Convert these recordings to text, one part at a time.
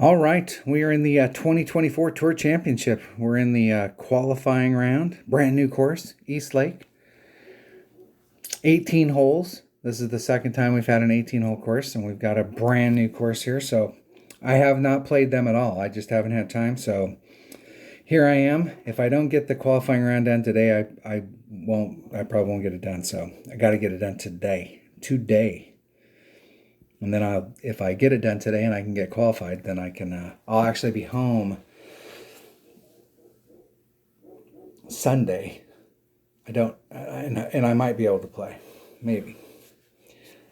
All right, we are in the 2024 Tour Championship. We're in the qualifying round. Brand new course, East Lake. 18 holes. This is the second time we've had an 18-hole course, and we've got a brand new course here. So I have not played them at all. I just haven't had time. So here I am. If I don't get the qualifying round done today, I won't. I probably won't get it done. So I got to get it done today. And then if I get it done today and I can get qualified, then I'll actually be home Sunday. And I might be able to play, maybe.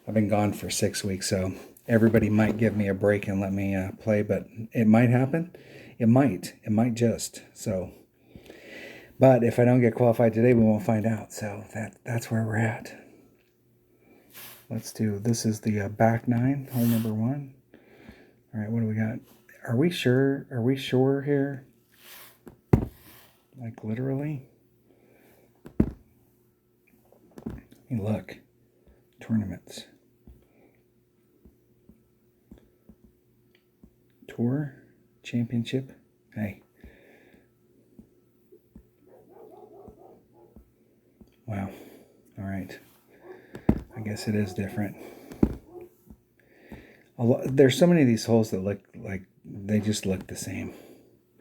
I've been gone for 6 weeks, so everybody might give me a break and let me play, but it might happen. It might just. So, but if I don't get qualified today, we won't find out. So that's where we're at. This is the back nine, hole number one. All right, what do we got? Are we sure? Are we sure here? Like literally? Hey, look. Tournaments. Tour Championship. Hey. Wow. All right. I guess it is different. There's so many of these holes that look like they just look the same.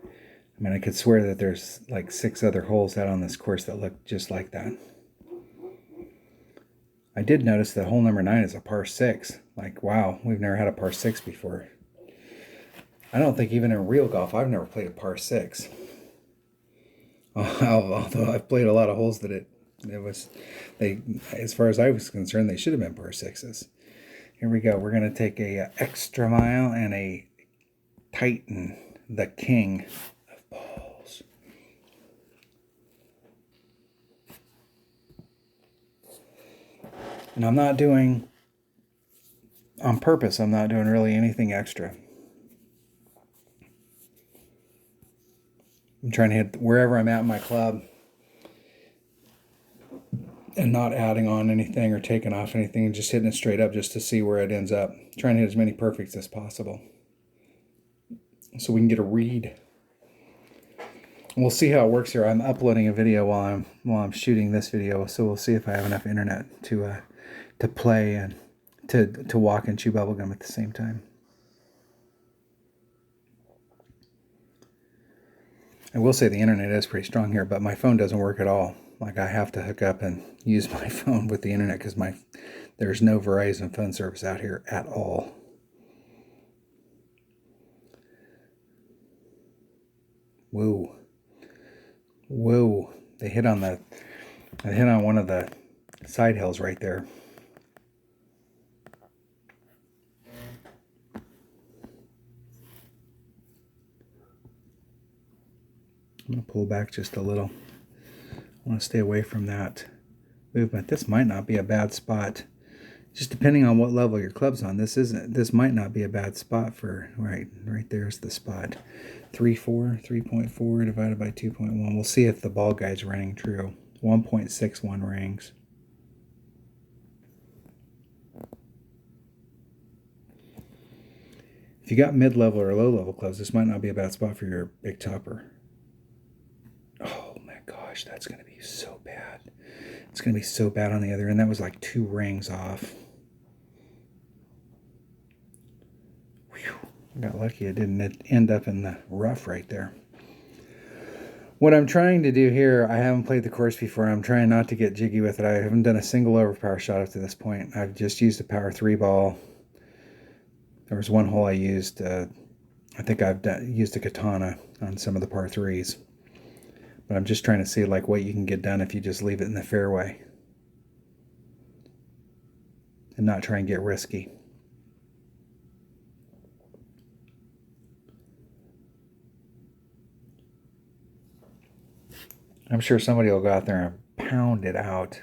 I mean, I could swear that there's like 6 other holes out on this course that look just like that. I did notice that hole number 9 is a par 6. Like, wow, we've never had a par 6 before. I don't think even in real golf I've never played a par 6. Although I've played a lot of holes that as far as I was concerned, they should have been par 6s. Here we go. We're going to take a extra mile and a Titan, the king of balls. And I'm not doing, on purpose, I'm not doing really anything extra. I'm trying to hit wherever I'm at in my club and not adding on anything or taking off anything and just hitting it straight up just to see where it ends up. Trying to hit as many perfects as possible so we can get a read. We'll see how it works here. I'm uploading a video while I'm shooting this video, so we'll see if I have enough internet to play and to walk and chew bubblegum at the same time. I will say the internet is pretty strong here, but my phone doesn't work at all. Like, I have to hook up and use my phone with the internet because there's no Verizon phone service out here at all. Whoa. Whoa. They hit on one of the side hills right there. I'm going to pull back just a little. I want to stay away from that movement. This might not be a bad spot. Just depending on what level your club's on. This might not be a bad spot for right there's the spot. 3.4 divided by 2.1. We'll see if the ball guide's rang true. 1.61 rings. If you got mid-level or low-level clubs, this might not be a bad spot for your big topper. Oh my gosh, that's going to be so bad. It's going to be so bad on the other end. That was like 2 rings off. Whew. I got lucky it didn't end up in the rough right there. What I'm trying to do here, I haven't played the course before. I'm trying not to get jiggy with it. I haven't done a single overpower shot up to this point. I've just used a power 3 ball. There was one hole I used, I think I've used a katana on some of the par 3s. But I'm just trying to see like what you can get done if you just leave it in the fairway. And not try and get risky. I'm sure somebody will go out there and pound it out.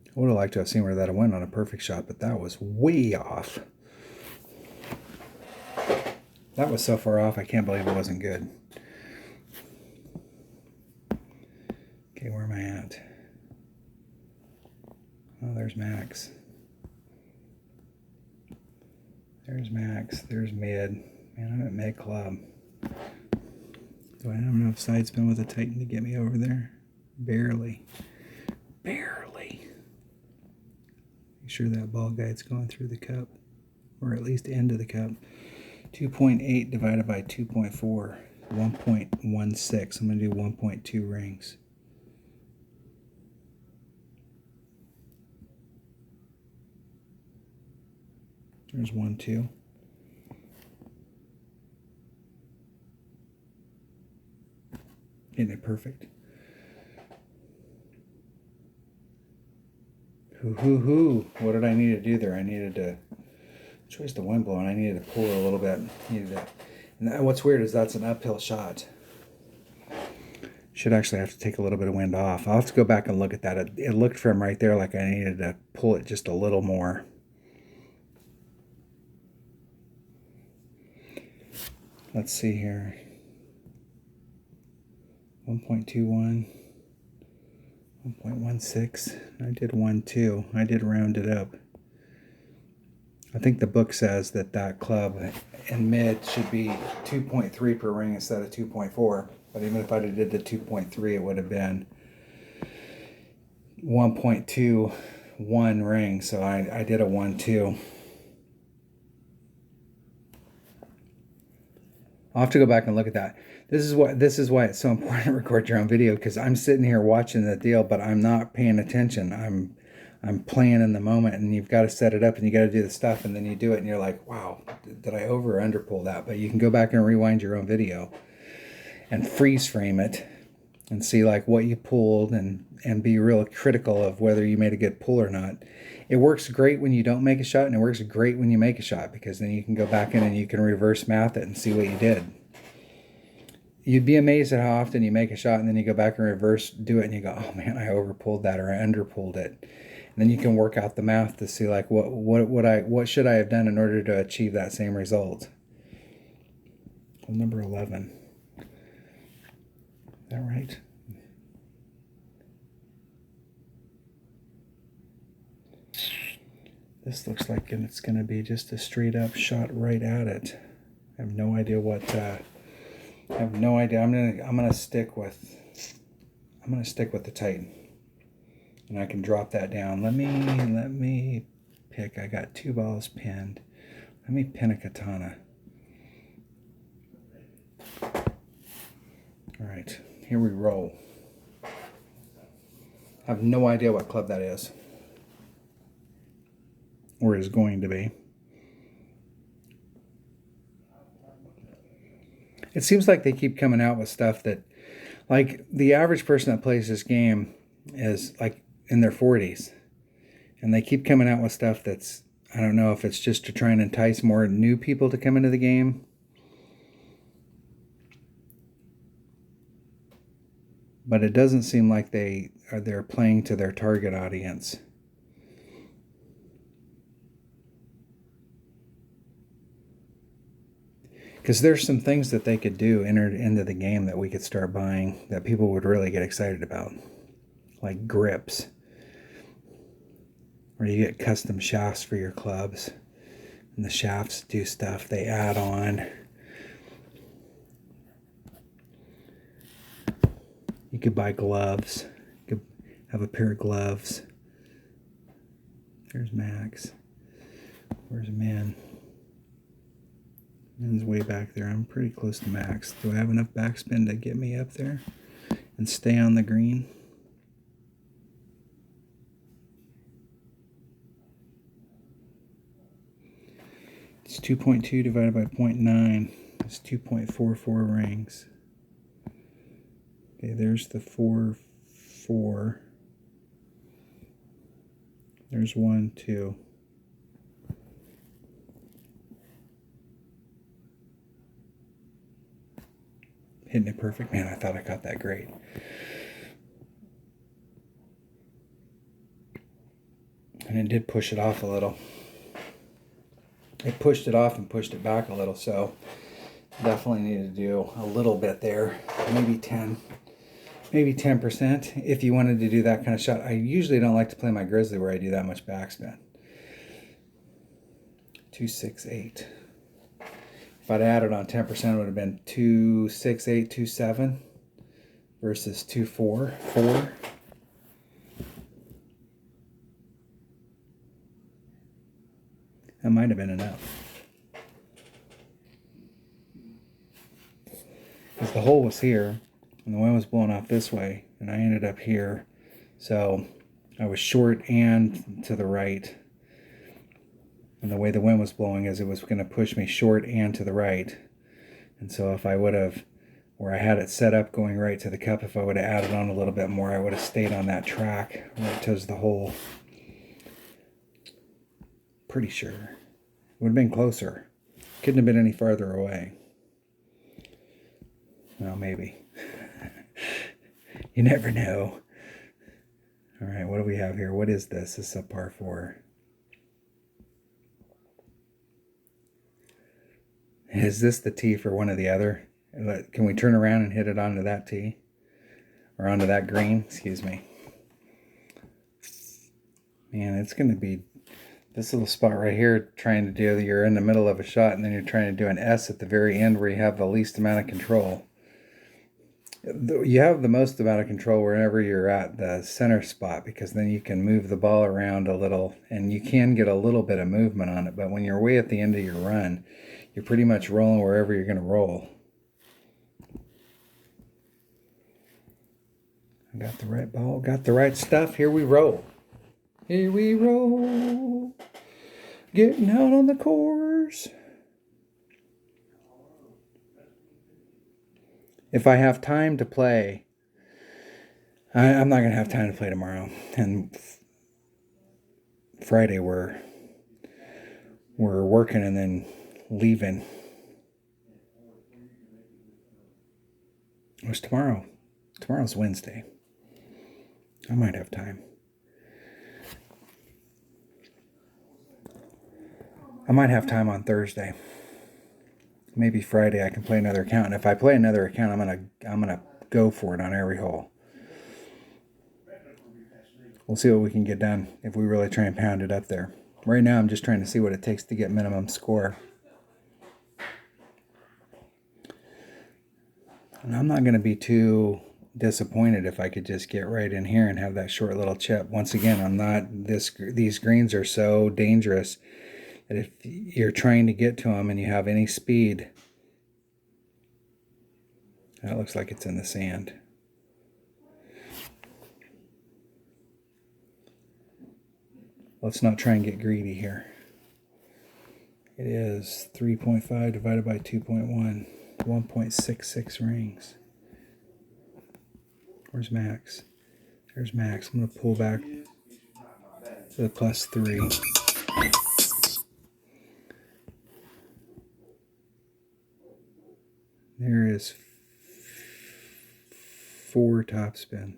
I would have liked to have seen where that went on a perfect shot, but that was way off. That was so far off, I can't believe it wasn't good. Okay, where am I at? Oh, there's Max. There's max. There's mid. Man, I'm at mid club. Do I have enough side spin with a Titan to get me over there? Barely. Barely. Make sure that ball guide's going through the cup, or at least into the cup. 2.8 divided by 2.4, 1.16. I'm going to do 1.2 rings. There's 1, 2. Isn't it perfect? Hoo. What did I need to do there? I needed to choice the wind blowing. I needed to pull it a little bit. And what's weird is that's an uphill shot. Should actually have to take a little bit of wind off. I'll have to go back and look at that. It looked from right there like I needed to pull it just a little more. Let's see here. 1.21, 1.16. I did 1, 2. I did round it up. I think the book says that club in mid should be 2.3 per ring instead of 2.4. But even if I did the 2.3, it would have been 1.21 ring. So I did a 1, 2. I'll have to go back and look at that. This is why it's so important to record your own video, because I'm sitting here watching the deal, but I'm not paying attention. I'm playing in the moment, and you've got to set it up, and you got to do the stuff, and then you do it, and you're like, wow, did I over or under pull that? But you can go back and rewind your own video and freeze frame it and see like what you pulled and be real critical of whether you made a good pull or not. It works great when you don't make a shot, and it works great when you make a shot, because then you can go back in and you can reverse math it and see what you did. You'd be amazed at how often you make a shot and then you go back and reverse do it and you go, oh man, I over pulled that or I under pulled it. And then you can work out the math to see like what should I have done in order to achieve that same result. Well, number 11. Is that right? This looks like it's going to be just a straight up shot right at it. I have no idea what. I have no idea. I'm gonna stick with the Titan, and I can drop that down. Let me pick. I got 2 balls pinned. Let me pin a katana. All right, here we roll. I have no idea what club that is, or is going to be. It seems like they keep coming out with stuff that, like, the average person that plays this game is like in their 40s, and they keep coming out with stuff that's, I don't know if it's just to try and entice more new people to come into the game. But it doesn't seem like they're playing to their target audience. Because there's some things that they could do entered into the game that we could start buying that people would really get excited about. Like grips. Or you get custom shafts for your clubs. And the shafts do stuff they add on. You could buy gloves. You could have a pair of gloves. There's Max. Where's Min? Min's way back there. I'm pretty close to Max. Do I have enough backspin to get me up there and stay on the green? It's 2.2 divided by 0.9. It's 2.44 rings. Okay, there's the 4, 4. There's 1, 2. Hitting it perfect. Man, I thought I got that great. And it did push it off a little. It pushed it off and pushed it back a little, so definitely needed to do a little bit there. Maybe 10%. If you wanted to do that kind of shot. I usually don't like to play my Grizzly where I do that much backspin. 268. If I'd added on 10%, it would have been 26827 versus 244. That might have been enough. Because the hole was here, and the wind was blowing off this way, and I ended up here. So I was short and to the right. And the way the wind was blowing is it was going to push me short and to the right. And so if I would have, where I had it set up going right to the cup, if I would have added on a little bit more, I would have stayed on that track right towards the hole. Pretty sure. It would have been closer. Couldn't have been any farther away. Well, maybe. You never know. All right, what do we have here? What is this? This is a par 4. Is this the tee for one or the other? Can we turn around and hit it onto that tee? Or onto that green? Excuse me. Man, it's going to be this little spot right here trying to do, you're in the middle of a shot and then you're trying to do an S at the very end where you have the least amount of control. You have the most amount of control wherever you're at the center spot, because then you can move the ball around a little and you can get a little bit of movement on it. But when you're way at the end of your run, you're pretty much rolling wherever you're going to roll. I got the right ball, got the right stuff. Here we roll. Here we roll. Getting out on the course. If I have time to play, I'm not going to have time to play tomorrow. And Friday we're working and then leaving. What's tomorrow? Tomorrow's Wednesday. I might have time. I might have time on Thursday. Maybe Friday I can play another account. And if I play another account, I'm gonna go for it on every hole. We'll see what we can get done if we really try and pound it up there. Right now I'm just trying to see what it takes to get minimum score. And I'm not going to be too disappointed if I could just get right in here and have that short little chip. Once again, these greens are so dangerous that if you're trying to get to them and you have any speed, that looks like it's in the sand. Let's not try and get greedy here. It is 3.5 divided by 2.1, 1.66 rings. Where's Max? There's Max. I'm going to pull back to the +3. There is 4 topspin.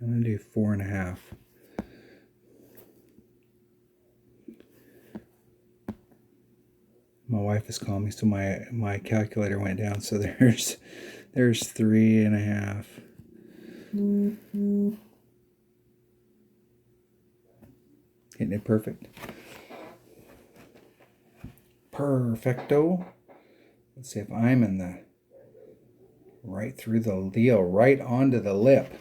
I'm going to do 4.5. My wife is calling me, so my calculator went down. So there's 3.5. Hitting it perfect. Perfecto. Let's see if I'm in the right through the deal, right onto the lip.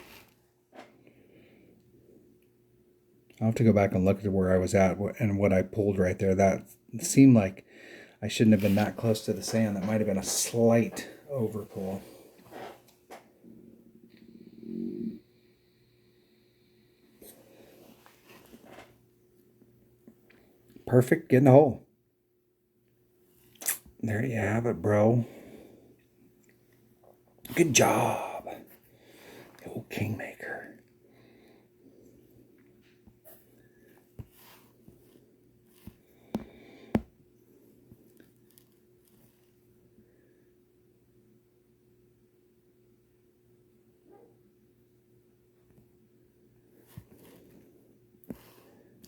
I'll have to go back and look at where I was at and what I pulled right there. That seemed like I shouldn't have been that close to the sand. That might have been a slight overpull. Perfect, get in the hole. There you have it, bro. Good job. The old Kingmaker.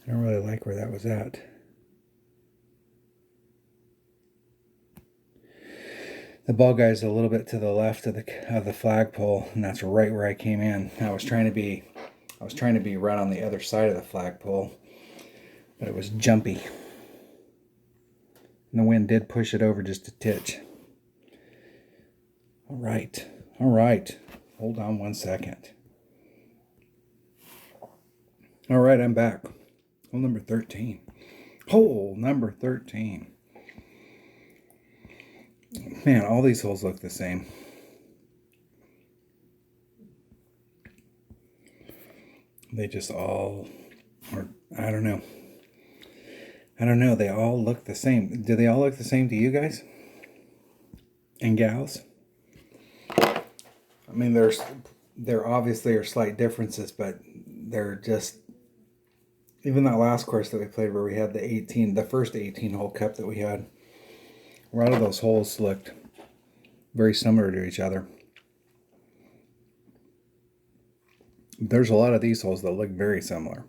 I don't really like where that was at. The ball guy's a little bit to the left of the flagpole, and that's right where I came in. I was trying to be right on the other side of the flagpole, but it was jumpy. And the wind did push it over just a titch. All right. All right. Hold on one second. All right, I'm back. Hole number 13. Hole number 13. Man, all these holes look the same. They just all are, I don't know. I don't know. They all look the same. Do they all look the same to you guys? And gals? I mean, there obviously are slight differences, but they're just, even that last course that we played where we had the first 18 hole cup that we had, a lot of those holes looked very similar to each other. There's a lot of these holes that look very similar.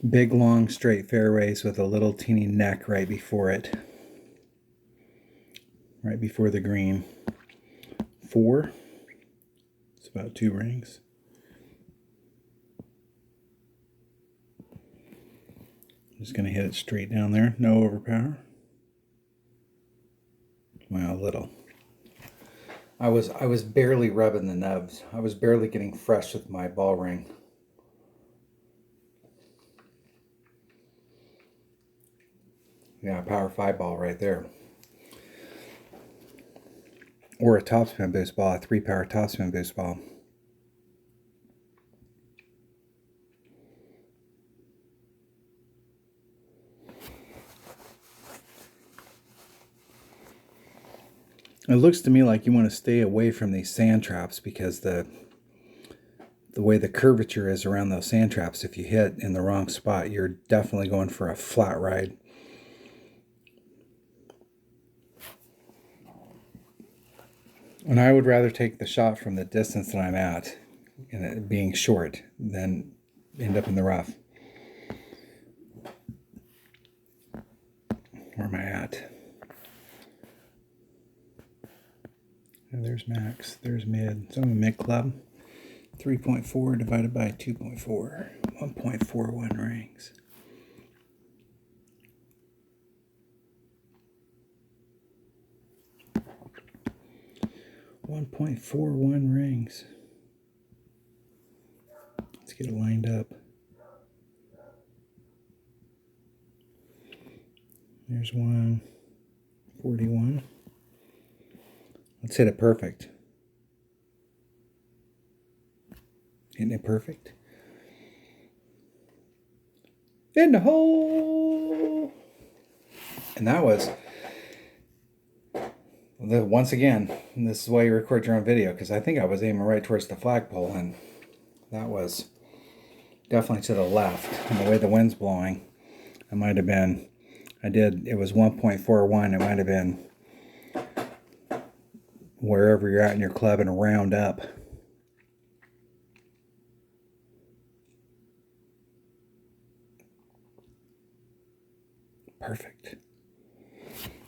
Big, long, straight fairways with a little teeny neck right before it. Right before the green. 4. It's about 2 rings. I'm just going to hit it straight down there. No overpower. Well, a little. I was barely rubbing the nubs. I was barely getting fresh with my ball ring. Yeah, power 5 ball right there. Or a topspin boost ball, a 3-power topspin boost ball. It looks to me like you want to stay away from these sand traps because the way the curvature is around those sand traps, if you hit in the wrong spot, you're definitely going for a flat ride. And I would rather take the shot from the distance that I'm at, and it being short, than end up in the rough. Where am I at? And there's max, there's mid. So I'm a mid club. 3.4 divided by 2.4. 1.41 rings. .41 rings. Let's get it lined up. There's 141. Let's hit it perfect. Hitting it perfect. In the hole! And that was, once again, this is why you record your own video, because I think I was aiming right towards the flagpole, and that was definitely to the left. And the way the wind's blowing, it might have been, it was 1.41, it might have been wherever you're at in your club and round up. Perfect.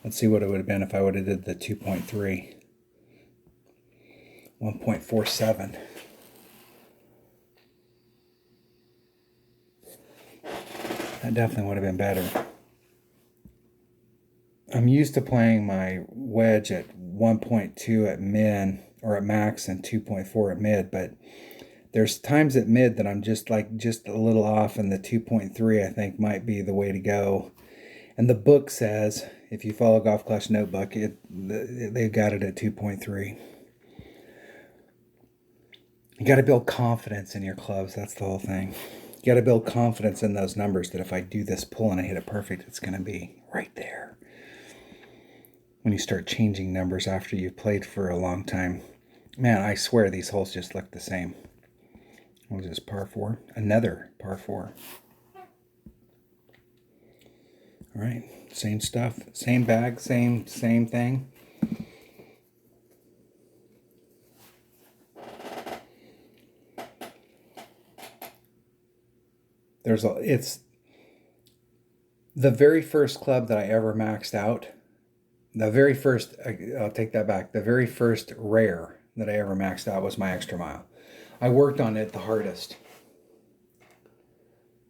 Let's see what it would have been if I would have did the 2.3. 1.47. That definitely would have been better. I'm used to playing my wedge at 1.2 at min, or at max, and 2.4 at mid, but there's times at mid that I'm just a little off, and the 2.3 I think might be the way to go. And the book says, if you follow Golf Clash Notebook, they've got it at 2.3. You got to build confidence in your clubs. That's the whole thing. You got to build confidence in those numbers that if I do this pull and I hit it perfect, it's going to be right there. When you start changing numbers after you've played for a long time, man, I swear these holes just look the same. What was this, par 4? Another par 4. All right, same stuff, same bag, same thing. The very first club that I ever maxed out, I'll take that back. The very first rare that I ever maxed out was my Extra Mile. I worked on it the hardest.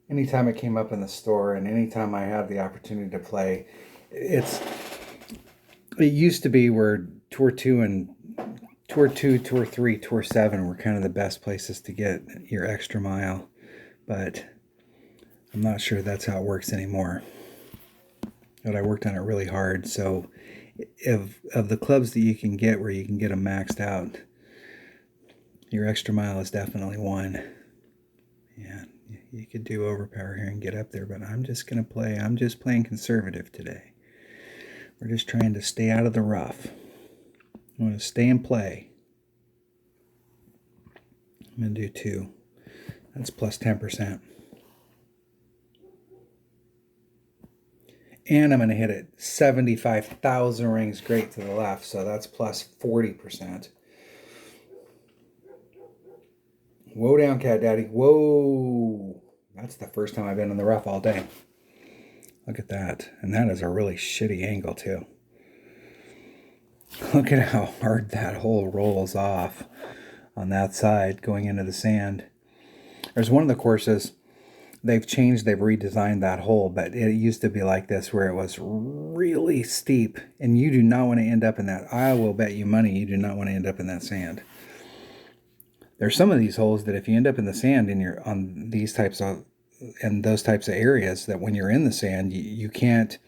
Anytime it came up in the store and anytime I had the opportunity to play, it used to be where Tour 2, Tour 3, Tour 7 were kind of the best places to get your Extra Mile, but I'm not sure that's how it works anymore. But I worked on it really hard, so of the clubs that you can get where you can get them maxed out, your Extra Mile is definitely one. Yeah, you could do Overpower here and get up there, but I'm just playing conservative today. We're just trying to stay out of the rough. I want to stay and play. I'm going to do 2. That's plus 10%. And I'm going to hit it 75,000 rings great to the left, so that's plus 40%. Whoa down, Cat Daddy. Whoa. That's the first time I've been in the rough all day. Look at that. And that is a really shitty angle, too. Look at how hard that hole rolls off on that side going into the sand. There's one of the courses, they've redesigned that hole, but it used to be like this where it was really steep, and you do not want to end up in that. I will bet you money you do not want to end up in that sand. There's some of these holes that if you end up in the sand and you're on those types of areas, that when you're in the sand, you can't,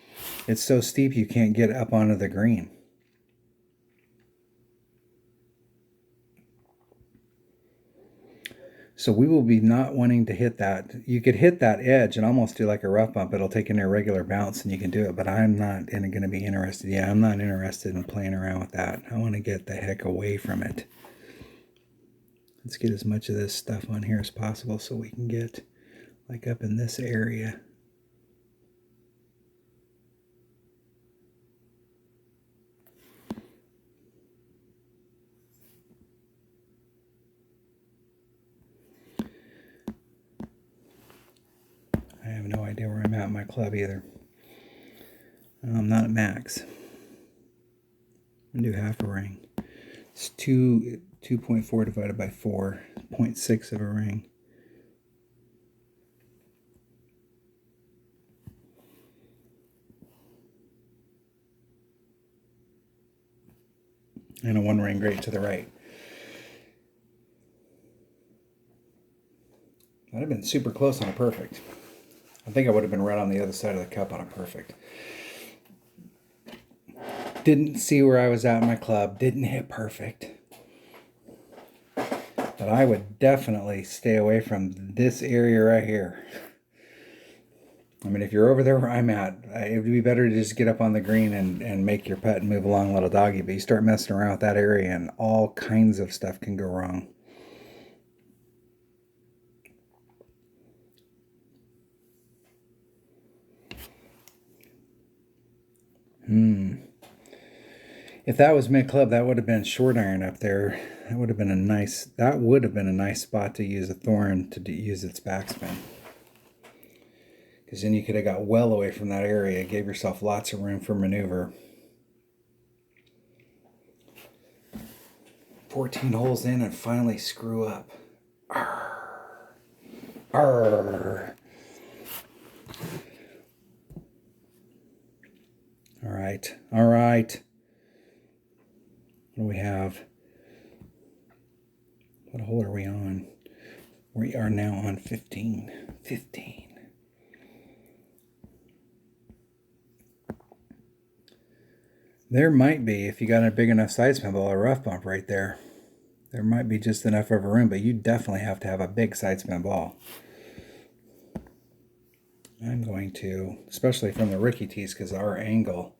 it's so steep you can't get up onto the green. So we will be not wanting to hit that. You could hit that edge and almost do like a rough bump. It'll take an irregular bounce and you can do it, but I'm not going to be interested. Yeah, I'm not interested in playing around with that. I want to get the heck away from it. Let's get as much of this stuff on here as possible so we can get like up in this area. I have no idea where I'm at in my club either. I'm not at max. I'm going to do half a ring. It's 2.4 divided by 4, 0.6 of a ring. And a 1 ring great to the right. I'd have been super close on a perfect. I think I would have been right on the other side of the cup on a perfect. Didn't see where I was at in my club. Didn't hit perfect. But I would definitely stay away from this area right here. I mean, if you're over there where I'm at, it would be better to just get up on the green and make your putt and move along, little doggy. But you start messing around with that area and all kinds of stuff can go wrong. If that was mid-club, that would have been short iron up there. That would have been a nice spot to use a thorn to use its backspin. Because then you could have got well away from that area, gave yourself lots of room for maneuver. 14 holes in and finally screw up. Arr. Arr. All right. All right. What do we have? What hole are we on? We are now on 15. 15. There might be, if you got a big enough side spin ball, a rough bump right there. There might be just enough of a room, but you definitely have to have a big side spin ball. I'm going to, especially from the rookie tees, because our angle,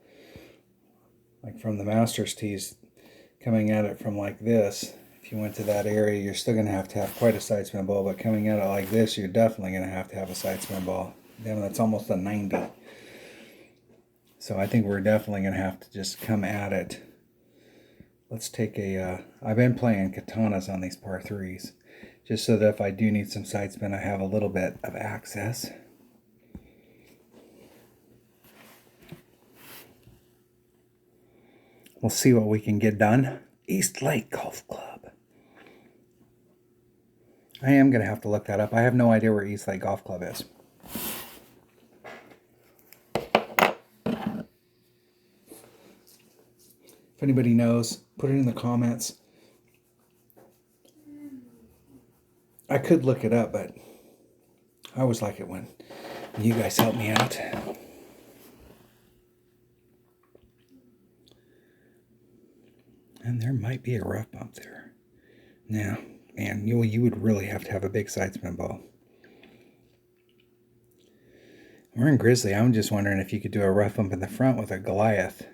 like from the Masters tees, coming at it from like this, if you went to that area, you're still going to have quite a side spin ball, but coming at it like this, you're definitely going to have a side spin ball. Then that's almost a 90. So I think we're definitely going to have to just come at it. Let's take I've been playing katanas on these par 3s, just so that if I do need some side spin, I have a little bit of access. We'll see what we can get done. East Lake Golf Club. I am going to have to look that up. I have no idea where East Lake Golf Club is. If anybody knows, put it in the comments. I could look it up, but I always like it when you guys help me out. And there might be a rough bump there. Now, man, you would really have to have a big side spin ball. We're in Grizzly. I'm just wondering if you could do a rough bump in the front with a Goliath.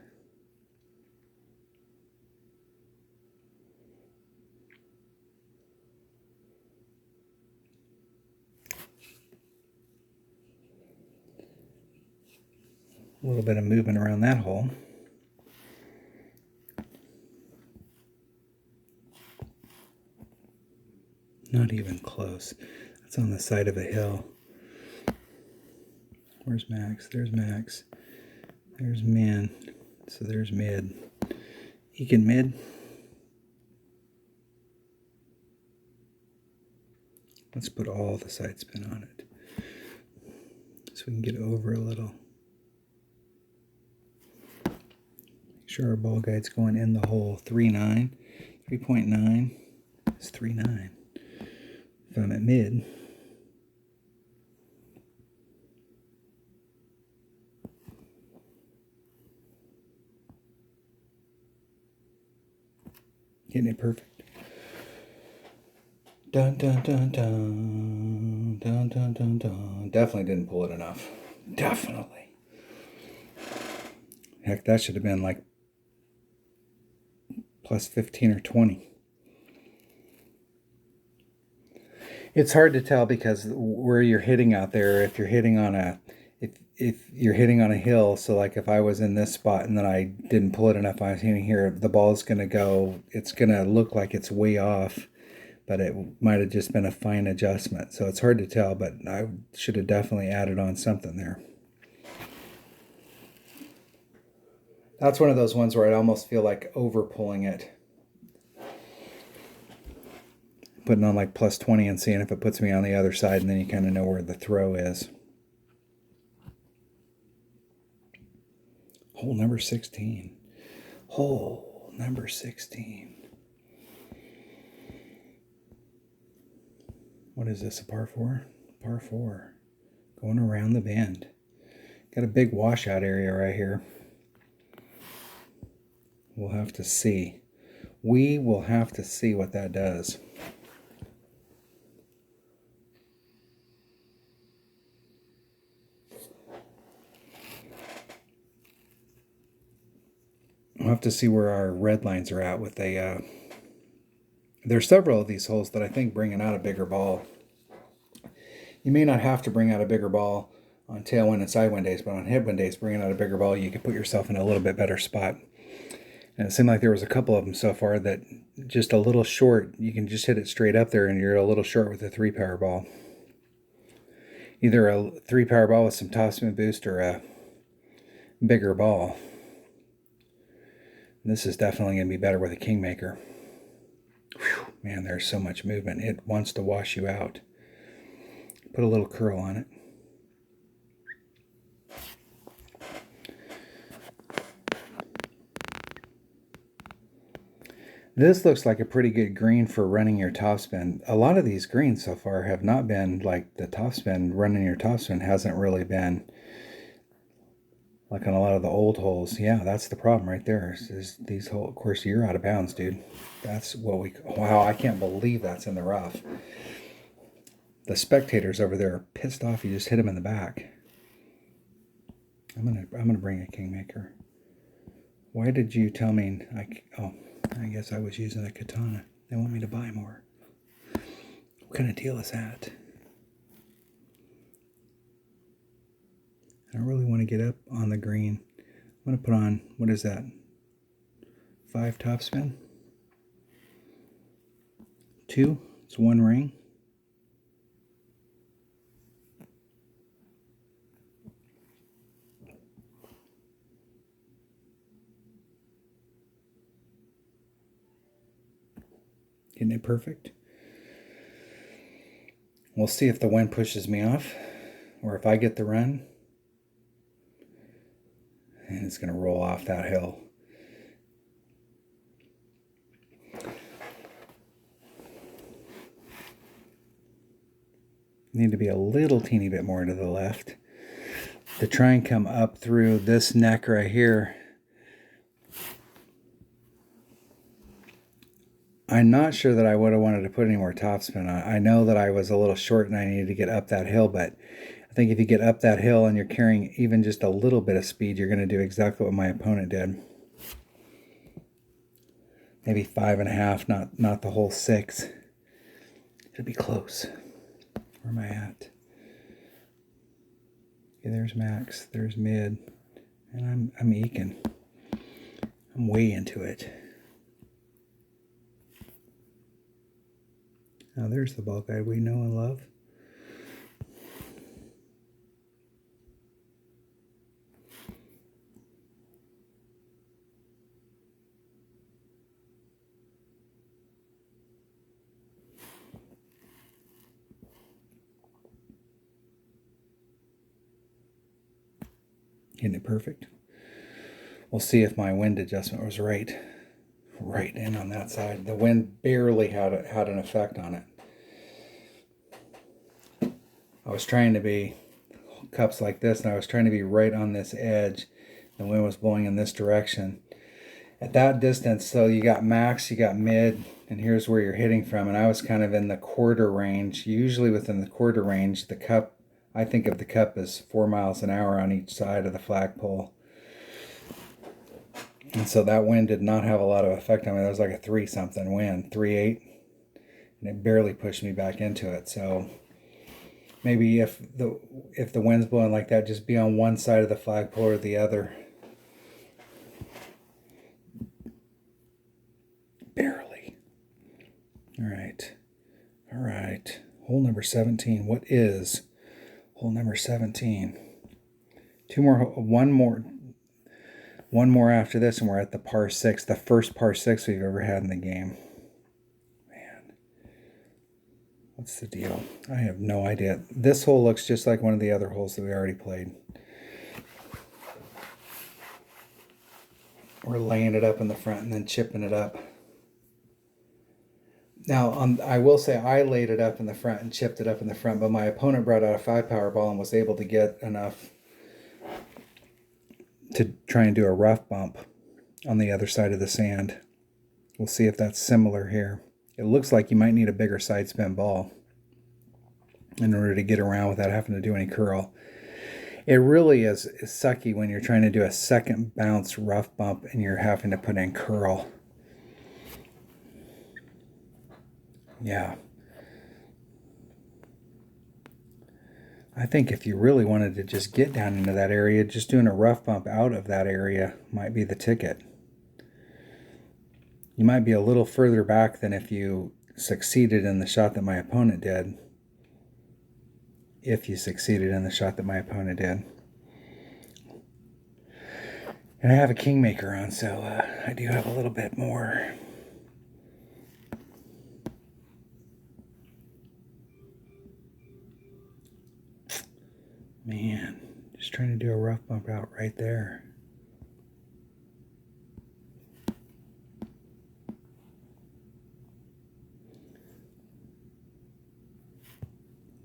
A little bit of movement around that hole. Not even close. That's on the side of a hill. Where's Max? There's Max. There's Min. So there's mid. Ekin mid. Let's put all the side spin on it, so we can get over a little. Make sure our ball guide's going in the hole. 3.9. 3.9 is 3.9. If I'm at mid, getting it perfect. Dun dun dun dun dun dun dun dun. Definitely didn't pull it enough. Definitely. Heck, that should have been like plus 15 or 20. It's hard to tell because where you're hitting out there, if you're hitting on a if you're hitting on a hill, so like if I was in this spot and then I didn't pull it enough, I was hitting here, the ball's going to go, it's going to look like it's way off, but it might have just been a fine adjustment. So it's hard to tell, but I should have definitely added on something there. That's one of those ones where I almost feel like over pulling it. Putting on like plus 20 and seeing if it puts me on the other side, and then you kind of know where the throw is. Hole number 16. Hole number 16. What is this, a par 4? Par 4. Going around the bend. Got a big washout area right here. We'll have to see. We will have to see what that does. We'll have to see where our red lines are at with a... There's several of these holes that I think bringing out a bigger ball. You may not have to bring out a bigger ball on tailwind and sidewind days, but on headwind days, bringing out a bigger ball, you could put yourself in a little bit better spot. And it seemed like there was a couple of them so far that just a little short, you can just hit it straight up there and you're a little short with a 3-power ball. Either a 3-power ball with some topspin boost or a bigger ball. This is definitely going to be better with a Kingmaker. Whew, man, there's so much movement. It wants to wash you out. Put a little curl on it. This looks like a pretty good green for running your topspin. A lot of these greens so far have not been like the topspin. Running your topspin hasn't really been like on a lot of the old holes. Yeah, that's the problem right there. Is these holes, of course, you're out of bounds, dude. That's what we... Wow, I can't believe that's in the rough. The spectators over there are pissed off you just hit him in the back. I'm gonna bring a Kingmaker. Why did you tell me... I guess I was using a katana. They want me to buy more. What kind of deal is that? I don't really want to get up on the green. I'm going to put on, what is that? 5 topspin? 2? It's 1 ring. Isn't it perfect? We'll see if the wind pushes me off or if I get the run. And it's going to roll off that hill. Need to be a little teeny bit more to the left to try and come up through this neck right here. I'm not sure that I would have wanted to put any more topspin on. I know that I was a little short and I needed to get up that hill, but I think if you get up that hill and you're carrying even just a little bit of speed, you're going to do exactly what my opponent did. Maybe 5.5, not the whole 6. It'll be close. Where am I at? Okay, there's max, there's mid, and I'm eking. I'm way into it. Now there's the ball guide we know and love. Isn't it perfect? We'll see if my wind adjustment was right in on that side. The wind barely had an effect on it. I was trying to be cups like this, and I was trying to be right on this edge. The wind was blowing in this direction. At that distance, so you got max, you got mid, and here's where you're hitting from. And I was kind of in the quarter range. Usually within the quarter range, the cup, I think of the cup as 4 miles an hour on each side of the flagpole. And so that wind did not have a lot of effect on me. That was like a 3-something wind, 3.8, and it barely pushed me back into it. So maybe if the wind's blowing like that, just be on one side of the flagpole or the other. Barely. All right. Hole number 17. What is hole number 17? One more after this, and we're at the par 6, the first par 6 we've ever had in the game. Man, what's the deal? I have no idea. This hole looks just like one of the other holes that we already played. We're laying it up in the front and then chipping it up. Now, I will say I laid it up in the front and chipped it up in the front, but my opponent brought out a 5-power ball and was able to get enough to try and do a rough bump on the other side of the sand. We'll see if that's similar here. It looks like you might need a bigger side spin ball in order to get around without having to do any curl. It really is sucky when you're trying to do a second bounce rough bump and you're having to put in curl. Yeah. I think if you really wanted to just get down into that area, just doing a rough bump out of that area might be the ticket. You might be a little further back than if you succeeded in the shot that my opponent did. If you succeeded in the shot that my opponent did. And I have a Kingmaker on, so I do have a little bit more. Man, just trying to do a rough bump out right there.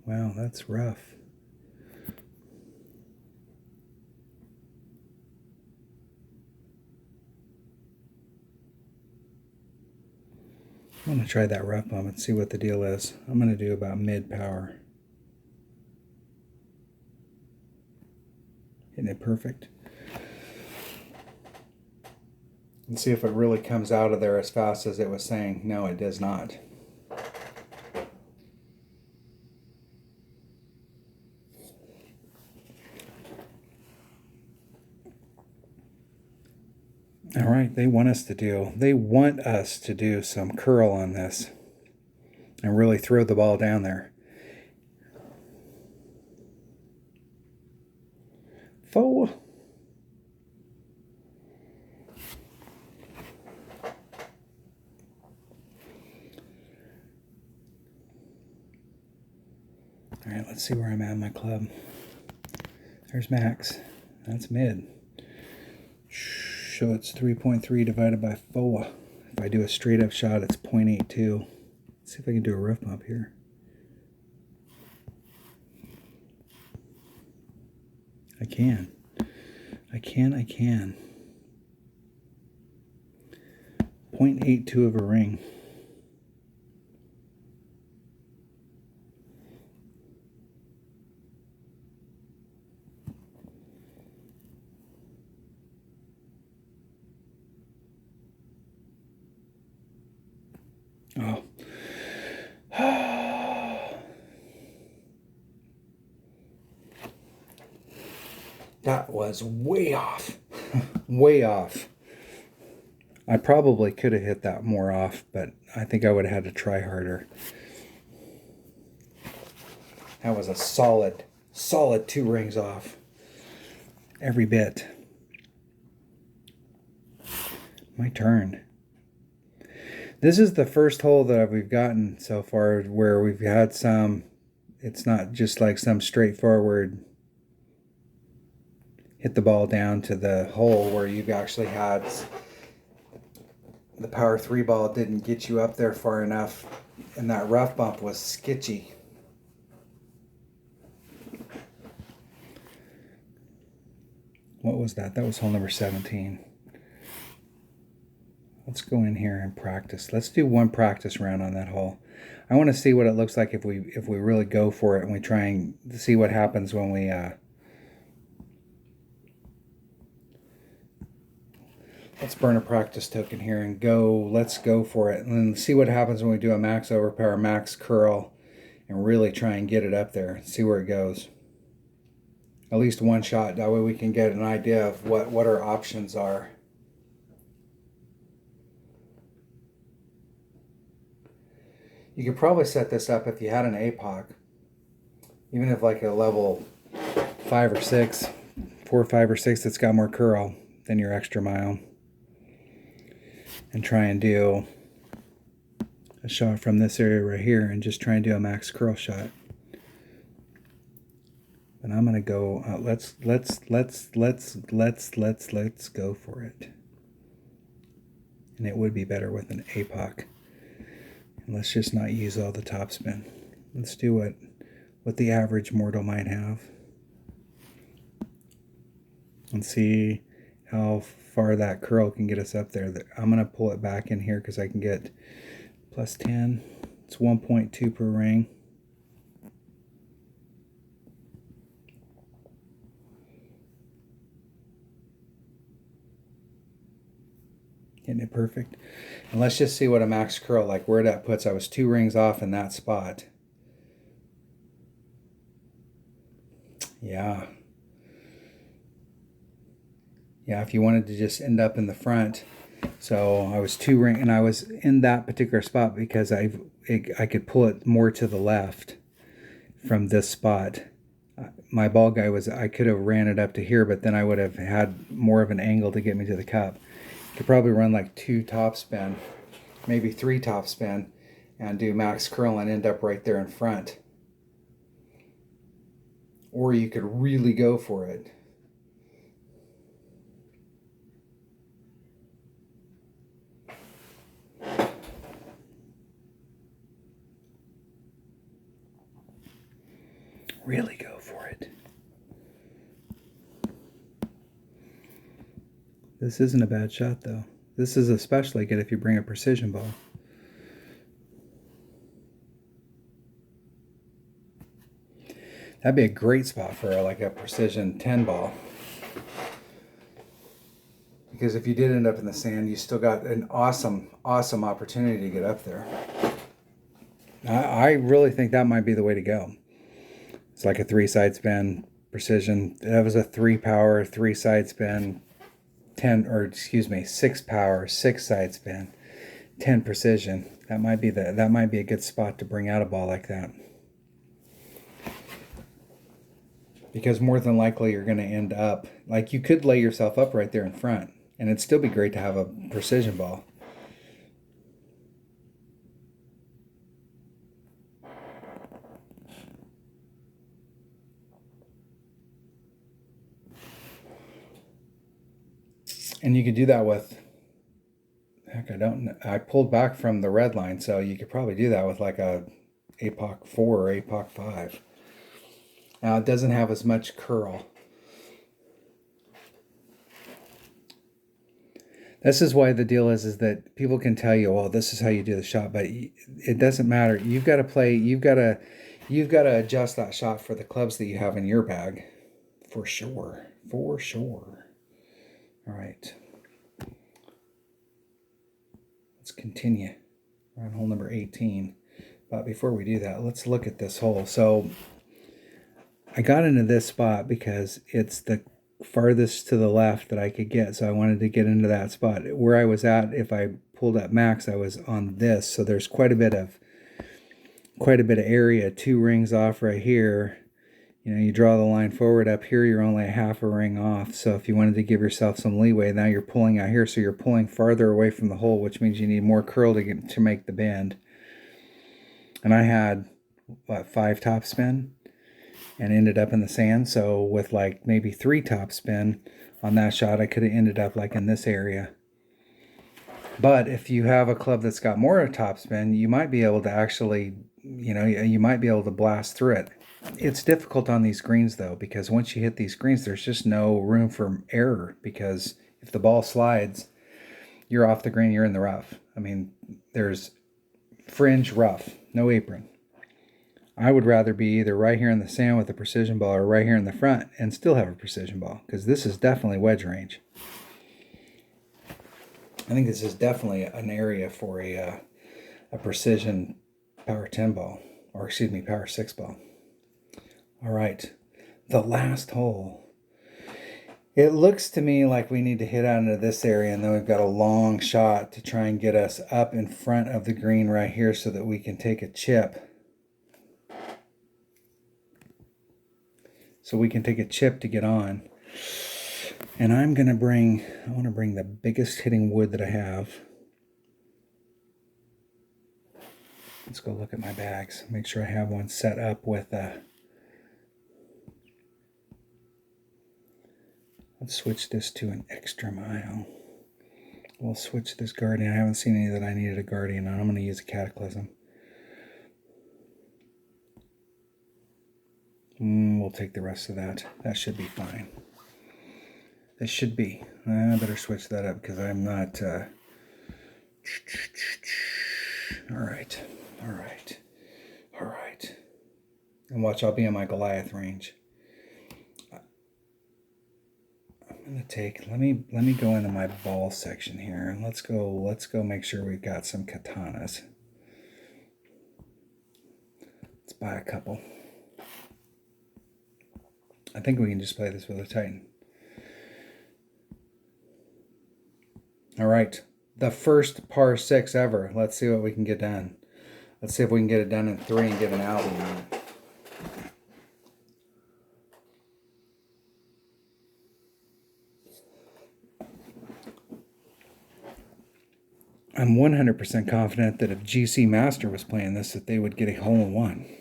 Wow, that's rough. I'm going to try that rough bump and see what the deal is. I'm going to do about mid power. Isn't it perfect? And see if it really comes out of there as fast as it was saying. No, it does not. All right, they want us to do some curl on this and really throw the ball down there. Four. Let's see where I'm at in my club. There's max. That's mid. So it's 3.3 divided by 4. If I do a straight up shot, it's 0.82. Let's see if I can do a rough bump here. I can. 0.82 of a ring. Oh. That was way off. Way off. I probably could have hit that more off, but I think I would have had to try harder. That was a solid 2 rings off. Every bit. My turn. This is the first hole that we've gotten so far where we've had some, it's not just like some straightforward hit the ball down to the hole where you've actually had the power 3 ball didn't get you up there far enough, and that rough bump was sketchy. What was that? That was hole number 17. Let's go in here and practice. Let's do one practice round on that hole. I want to see what it looks like if we really go for it and we try and see what happens when we let's burn a practice token here and go. Let's go for it and see what happens when we do a max overpower, max curl, and really try and get it up there and see where it goes. At least one shot. That way we can get an idea of what our options are. You could probably set this up if you had an APOC, even if like a level 5 or 6, 4 or 5 or 6 that's got more curl than your extra mile, and try and do a shot from this area right here and just try and do a max curl shot. But I'm gonna go. Let's go for it. And it would be better with an APOC. And let's just not use all the topspin. Let's do what the average mortal might have. And see how far that curl can get us up there. I'm going to pull it back in here because I can get plus 10. It's 1.2 per ring. Getting it perfect. And let's just see what a max curl, like where that puts. I was 2 rings off in that spot. Yeah. Yeah, if you wanted to just end up in the front. So I was 2 ring, and I was in that particular spot because I could pull it more to the left from this spot. My ball guy was, I could have ran it up to here, but then I would have had more of an angle to get me to the cup. Could probably run like 2 topspin, maybe 3 topspin, and do max curl and end up right there in front. Or you could really go for it. Really go for it. This isn't a bad shot though. This is especially good if you bring a precision ball. That'd be a great spot for like a precision 10 ball. Because if you did end up in the sand, you still got an awesome opportunity to get up there. I really think that might be the way to go. It's like a 3 side spin precision. That was a 3 power, 3 side spin, 6 power, 6 side spin, 10 precision. That might be a good spot to bring out a ball like that. Because more than likely you're going to end up, like you could lay yourself up right there in front, and it'd still be great to have a precision ball. And you could do that with, heck, I pulled back from the red line, so you could probably do that with like a APOC 4 or APOC 5. Now it doesn't have as much curl. This is why the deal is that people can tell you, well, this is how you do the shot, but it doesn't matter. You've got to play, you've got to adjust that shot for the clubs that you have in your bag. For sure. For sure. All right. Let's continue. We're on hole number 18. But before we do that, let's look at this hole. So I got into this spot because it's the farthest to the left that I could get, so I wanted to get into that spot. Where I was at, if I pulled up max, I was on this, so there's quite a bit of area. 2 rings off right here. You know, you draw the line forward. Up here you're only a half a ring off, so if you wanted to give yourself some leeway, now you're pulling out here, so you're pulling farther away from the hole, which means you need more curl to make the bend. And I had what, 5 topspin and ended up in the sand. So with like maybe 3 topspin on that shot, I could have ended up like in this area. But if you have a club that's got more topspin, you might be able to actually, you know, you might be able to blast through it. It's difficult on these greens though, because once you hit these greens, there's just no room for error, because if the ball slides, you're off the green, you're in the rough. I mean, there's fringe rough, no apron. I would rather be either right here in the sand with a precision ball or right here in the front and still have a precision ball, because this is definitely wedge range. I think this is definitely an area for a precision power 10 ball, or excuse me, power 6 ball. All right, the last hole. It looks to me like we need to hit out into this area, and then we've got a long shot to try and get us up in front of the green right here so that we can take a chip. So we can take a chip to get on. And I want to bring the biggest hitting wood that I have. Let's go look at my bags. Make sure I have one set up with let's switch this to an extra mile. We'll switch this Guardian. I haven't seen any that I needed a Guardian on. I'm going to use a Cataclysm. We'll take the rest of that. That should be fine. It should be. I better switch that up because I'm not... Alright. Alright. Alright. And watch, I'll be in my Goliath range. I'm going to take... Let me go into my ball section here. And let's go make sure we've got some katanas. Let's buy a couple. I think we can just play this with a Titan. All right, the first par 6 ever. Let's see what we can get done. Let's see if we can get it done in 3 and get an album on it. I'm 100% confident that if GC Master was playing this, that they would get a hole-in-one.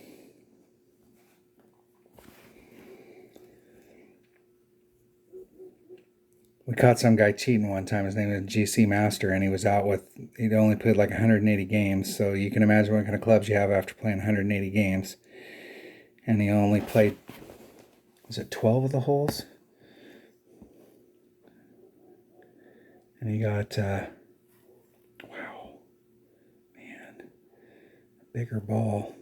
We caught some guy cheating one time. His name was GC Master, and he'd only played like 180 games. So you can imagine what kind of clubs you have after playing 180 games. And he only played, was it 12 of the holes? And he got, wow, man, bigger ball.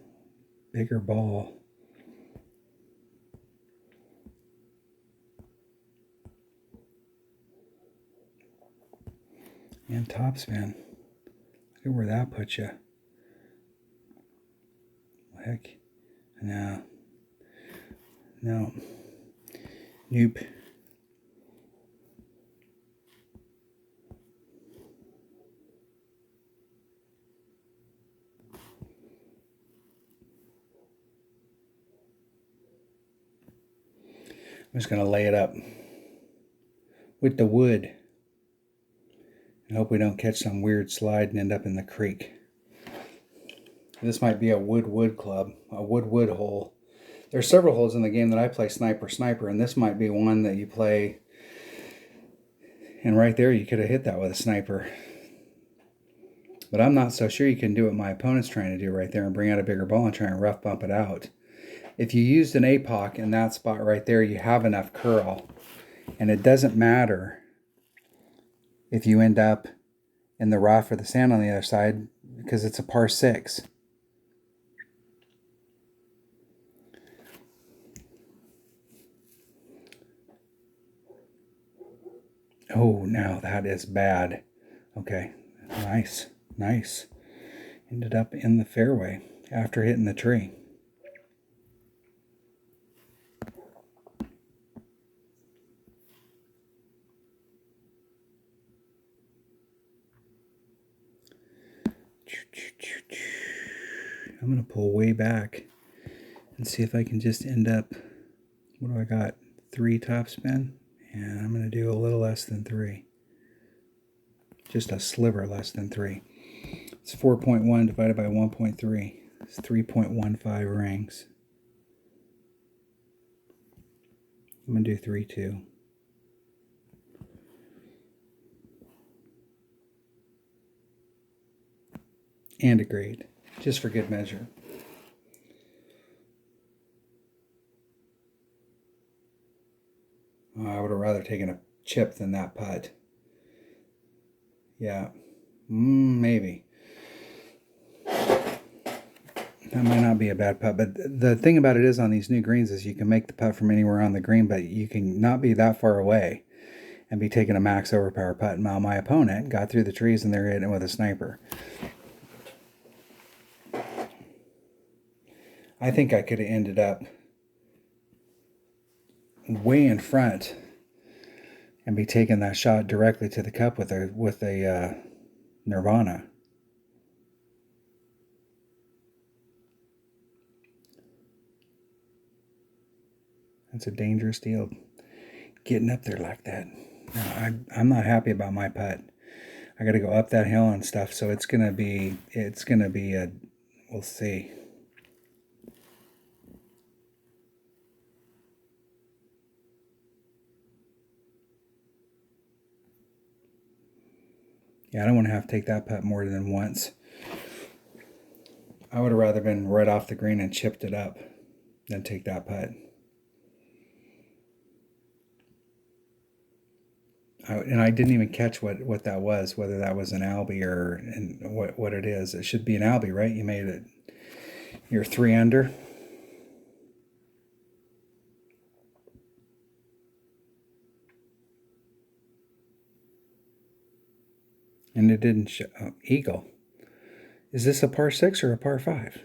And topspin. Look at where that puts you. Heck. No. Nope. I'm just going to lay it up with the wood. I hope we don't catch some weird slide and end up in the creek. This might be a wood club, a wood hole. There's several holes in the game that I play sniper, and this might be one that you play And right there, you could have hit that with a sniper. But I'm not so sure you can do what my opponent's trying to do right there and bring out a bigger ball and try and rough bump it out. If you used an APOC in that spot right there, you have enough curl. And it doesn't matter if you end up in the rough or the sand on the other side, because it's a par 6. Oh, now that is bad. Okay, nice, nice. Ended up in the fairway after hitting the tree. I'm going to pull way back and see if I can just end up, what do I got? 3 topspin? And I'm going to do a little less than 3. Just a sliver less than 3. It's 4.1 divided by 1.3. It's 3.15 rings. I'm going to do 3.2. And a grade, just for good measure. I would have rather taken a chip than that putt. Yeah, maybe. That might not be a bad putt, but the thing about it is on these new greens is you can make the putt from anywhere on the green, but you can not be that far away and be taking a max overpower putt. Now my opponent got through the trees and they're hitting it with a sniper. I think I could have ended up way in front and be taking that shot directly to the cup with a Nirvana. That's a dangerous deal, getting up there like that. No, I'm not happy about my putt. I got to go up that hill and stuff, so it's gonna be a, we'll see. Yeah, I don't want to have to take that putt more than once. I would have rather been right off the green and chipped it up than take that putt. And I didn't even catch what that was, whether that was an Albie or what it is. It should be an Albie, right? You made it, you're 3 under. And it didn't show. Oh, eagle. Is this a par 6 or a par 5?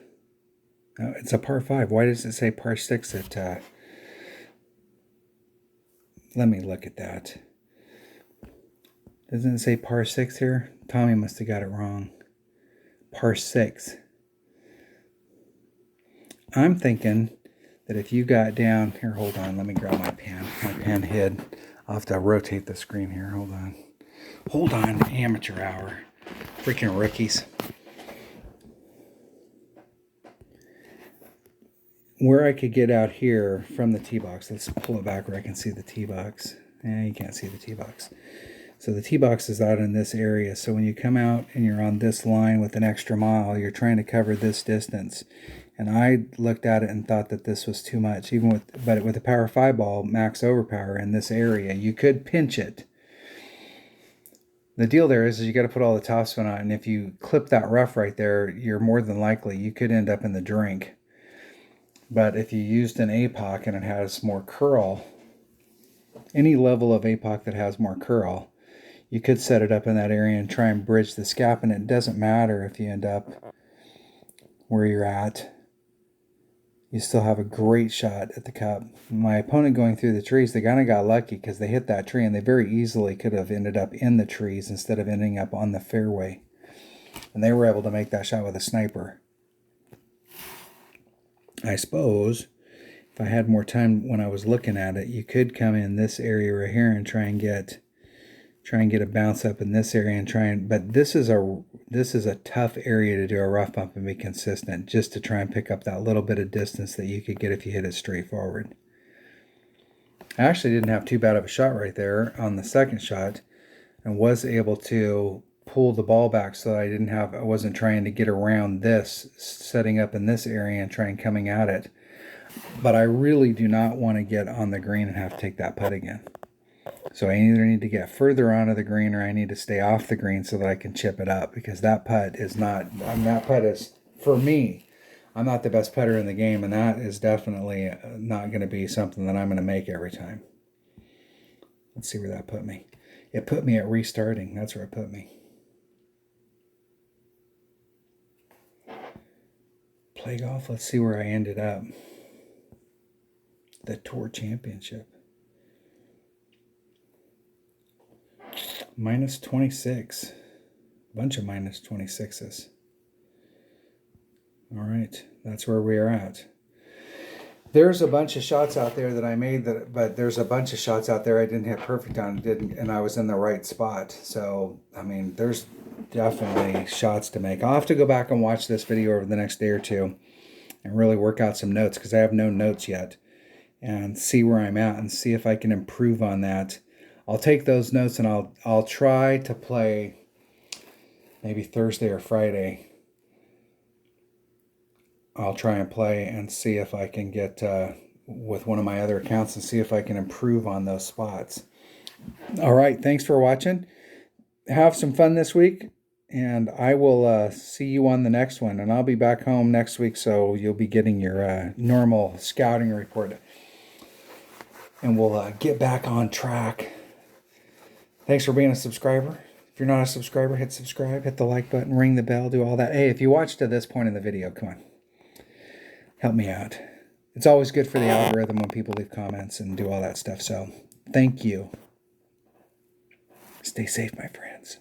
No, it's a par 5. Why does it say par 6 at... let me look at that. Doesn't it say par 6 here? Tommy must have got it wrong. Par 6. I'm thinking that if you got down... Here, hold on. Let me grab my pen. My pen hid. I'll have to rotate the screen here. Hold on. Hold on. Amateur hour. Freaking rookies. Where I could get out here from the tee box. Let's pull it back where I can see the tee box. You can't see the tee box. So the tee box is out in this area. So when you come out and you're on this line with an extra mile, you're trying to cover this distance. And I looked at it and thought that this was too much. But with a power 5 ball, max overpower in this area, you could pinch it. The deal there is you got to put all the topspin on. And if you clip that rough right there, you're more than likely you could end up in the drink. But if you used an APOC and it has more curl, any level of APOC that has more curl, you could set it up in that area and try and bridge the scap, and it doesn't matter if you end up where you're at. You still have a great shot at the cup. My opponent going through the trees, they kind of got lucky because they hit that tree, and they very easily could have ended up in the trees instead of ending up on the fairway. And they were able to make that shot with a sniper. I suppose if I had more time when I was looking at it, you could come in this area right here and try and get a bounce up in this area but this is a tough area to do a rough bump and be consistent, just to try and pick up that little bit of distance that you could get if you hit it straight forward. I actually didn't have too bad of a shot right there on the second shot. and was able to pull the ball back so that I wasn't trying to get around this, setting up in this area and trying coming at it. But I really do not want to get on the green and have to take that putt again. So I either need to get further onto the green or I need to stay off the green so that I can chip it up, because that putt is not, that putt is, for me, I'm not the best putter in the game, and that is definitely not going to be something that I'm going to make every time. Let's see where that put me. It put me at restarting. That's where it put me. Play golf. Let's see where I ended up. The Tour Championship. Minus 26. Bunch of minus 26s. All right. That's where we are at. There's a bunch of shots out there that I made, but there's a bunch of shots out there I didn't hit perfect on, and I was in the right spot. So, I mean, there's definitely shots to make. I'll have to go back and watch this video over the next day or two and really work out some notes, because I have no notes yet, and see where I'm at and see if I can improve on that. I'll take those notes and I'll try to play maybe Thursday or Friday. I'll try and play and see if I can get with one of my other accounts and see if I can improve on those spots. All right, thanks for watching. Have some fun this week, and I will see you on the next one. And I'll be back home next week, so you'll be getting your normal scouting report. And we'll get back on track. Thanks for being a subscriber. If you're not a subscriber, hit subscribe, hit the like button, ring the bell, do all that. Hey, if you watched to this point in the video, come on. Help me out. It's always good for the algorithm when people leave comments and do all that stuff. So, thank you. Stay safe, my friends.